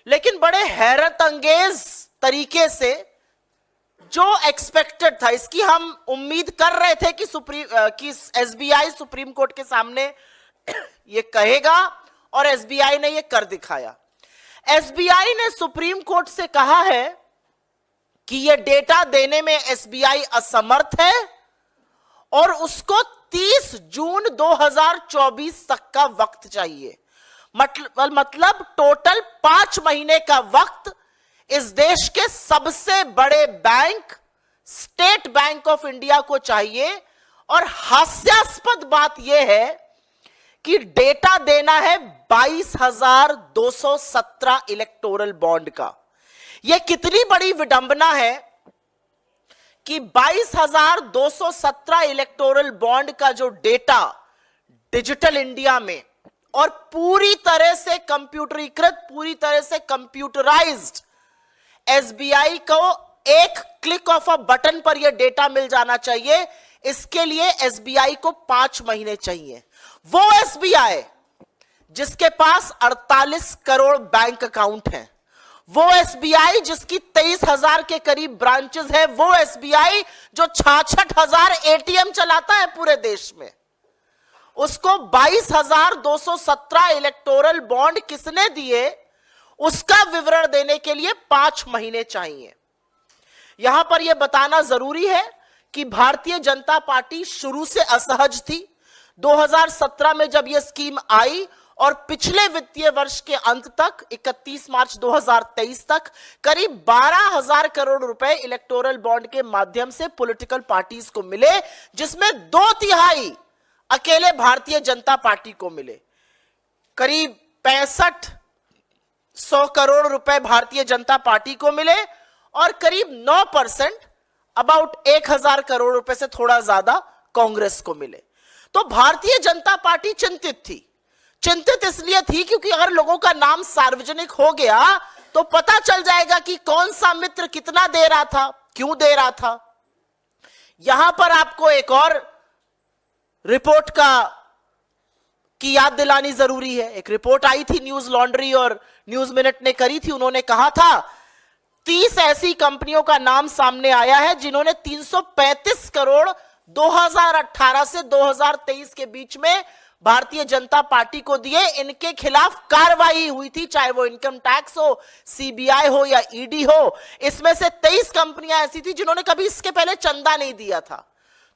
लेकिन बड़े हैरत अंगेज तरीके से जो एक्सपेक्टेड था, इसकी हम उम्मीद कर रहे थे कि एसबीआई सुप्रीम कोर्ट के सामने ये कहेगा, और एसबीआई ने ये कर दिखाया। एसबीआई ने सुप्रीम कोर्ट से कहा है कि ये डेटा देने में एसबीआई असमर्थ है और उसको 30 जून 2024 तक का वक्त चाहिए। मतलब टोटल 5 महीने का वक्त इस देश के सबसे बड़े bank state bank of India को चाहिए। और हास्यास्पद बात यह है कि डेटा देना है 22,217 इलेक्टोरल बॉन्ड का। यह कितनी बड़ी विडंबना है कि 22,217 इलेक्टोरल बॉन्ड का जो डेटा डिजिटल इंडिया में और पूरी तरह से कंप्यूटरीकृत, पूरी तरह से कंप्यूटराइज्ड, एसबीआई को एक क्लिक ऑफ अ बटन पर यह डेटा मिल जाना चाहिए। इसके लिए एसबीआई को 5 महीने चाहिए। वो एसबीआई जिसके पास 48 करोड़ बैंक अकाउंट हैं, वो एसबीआई जिसकी 23,000 के करीब ब्रांचेस है, वो एसबीआई जो 66,000 एटीएम चलाता है पूरे देश में, उसको 22,217 इलेक्टोरल बॉन्ड किसने दिए, उसका विवरण देने के लिए 5 महीने चाहिए। यहां पर यह बताना जरूरी है कि भारतीय जनता पार्टी शुरू से असहज थी। 2017 में जब यह स्कीम आई और पिछले वित्तीय वर्ष के अंत तक 31 मार्च 2023 तक करीब 12,000 करोड़ रुपए इलेक्टोरल बॉन्ड के माध्यम से पॉलिटिकल पार्टीज को मिले, जिसमें 2/3 अकेले भारतीय जनता पार्टी को मिले। करीब 6500 करोड़ रुपए भारतीय जनता पार्टी को मिले और करीब 9% अबाउट 1,000 करोड़ रुपए से थोड़ा ज्यादा कांग्रेस को मिले। तो भारतीय जनता पार्टी चिंतित थी। चिंतित इसलिए थी क्योंकि अगर लोगों का नाम सार्वजनिक हो गया तो पता चल जाएगा कि कौन सा मित्र कितना दे रहा था, क्यों दे रहा था। यहां पर आपको एक और रिपोर्ट की याद दिलानी जरूरी है। एक रिपोर्ट आई थी, न्यूज लॉन्ड्री और न्यूज मिनट ने करी थी। उन्होंने कहा था 30 ऐसी कंपनियों का नाम सामने आया है जिन्होंने 335 करोड़ 2018 से 2023 के बीच में भारतीय जनता पार्टी को दिए। इनके खिलाफ कार्रवाई हुई थी, चाहे वो इनकम टैक्स हो, सीबीआई हो या ईडी हो। इसमें से 23 कंपनियां ऐसी थी जिन्होंने कभी इसके पहले चंदा नहीं दिया था।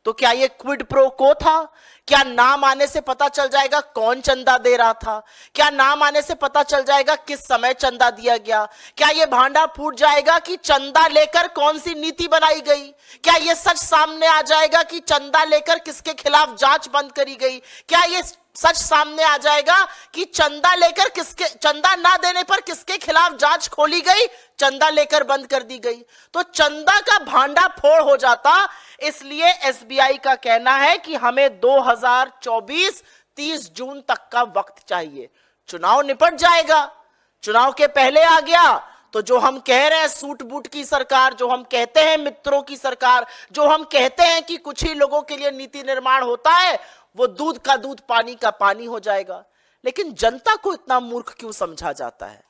तो क्या ये क्विड प्रो को था? क्या नाम आने से पता चल जाएगा कौन चंदा दे रहा था? क्या नाम आने से पता चल जाएगा किस समय चंदा दिया गया? क्या ये भांडा फूट जाएगा कि चंदा लेकर कौन सी नीति बनाई गई? क्या ये सच सामने आ जाएगा कि चंदा लेकर किसके खिलाफ जांच बंद करी गई? क्या ये सच सामने आ जाएगा कि चंदा लेकर चंदा ना देने पर किसके खिलाफ जांच खोली गई, चंदा लेकर बंद कर दी गई? तो चंदा का भांडा फोड़ हो जाता। इसलिए एसबीआई का कहना है कि हमें 2024 30 जून तक का वक्त चाहिए। चुनाव निपट जाएगा, चुनाव के पहले आ गया तो जो हम कह रहे हैं सूट बूट की सरकार, जो हम कहते हैं मित्रों की सरकार, जो हम कहते हैं कि कुछ ही लोगों के लिए नीति निर्माण होता है, वो दूध का दूध पानी का पानी हो जाएगा। लेकिन जनता को इतना मूर्ख क्यों समझा जाता है?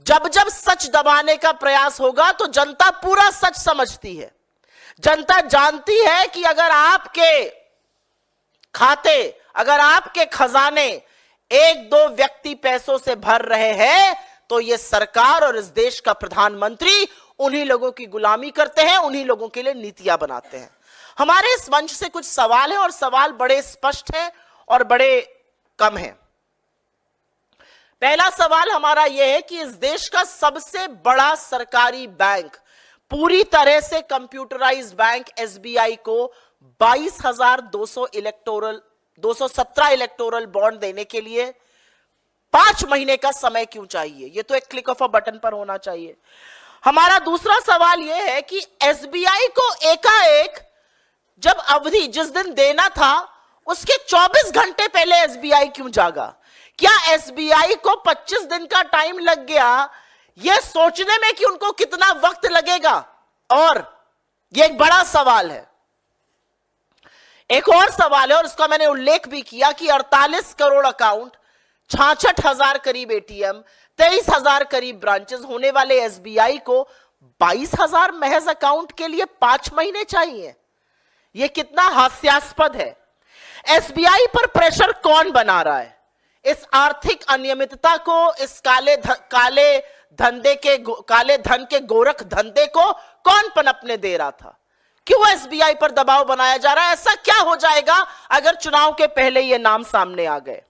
जब जब सच दबाने का प्रयास होगा तो जनता पूरा सच समझती है। जनता जानती है कि अगर आपके खाते, अगर आपके खजाने 1-2 व्यक्ति पैसों से भर रहे हैं तो यह सरकार और इस देश का प्रधानमंत्री उन्हीं लोगों की गुलामी करते हैं, उन्हीं लोगों के लिए नीतियां बनाते हैं। हमारे इस मंच से कुछ सवाल हैं और सवाल बड़े स्पष्ट हैं और बड़े कम हैं। पहला सवाल हमारा यह है कि इस देश का सबसे बड़ा सरकारी बैंक, पूरी तरह से कंप्यूटराइज्ड बैंक एसबीआई को 22,217 इलेक्टोरल बॉन्ड देने के लिए 5 महीने का समय क्यों चाहिए? यह तो एक क्लिक ऑफ अ बटन पर होना चाहिए। हमारा दूसरा सवाल यह है कि एसबीआई को एकाएक जब अवधि जिस दिन देना था उसके 24 घंटे पहले एसबीआई क्यों जागा? क्या एसबीआई को 25 दिन का टाइम लग गया यह सोचने में कि उनको कितना वक्त लगेगा? और यह एक बड़ा सवाल है। एक और सवाल है और उसका मैंने उल्लेख भी किया कि 48 करोड़ अकाउंट 66,000 करीब एटीएम, 23,000 करीब ब्रांचेस होने वाले एसबीआई को 22,000 महज अकाउंट के लिए 5 महीने चाहिए। यह कितना हास्यास्पद है। एसबीआई पर प्रेशर कौन बना रहा है? इस आर्थिक अनियमितता को, इस काले धन के गोरख धंधे को कौन पनपने दे रहा था? क्यों एसबीआई पर दबाव बनाया जा रहा है? ऐसा क्या हो जाएगा अगर चुनाव के पहले ये नाम सामने आ गए?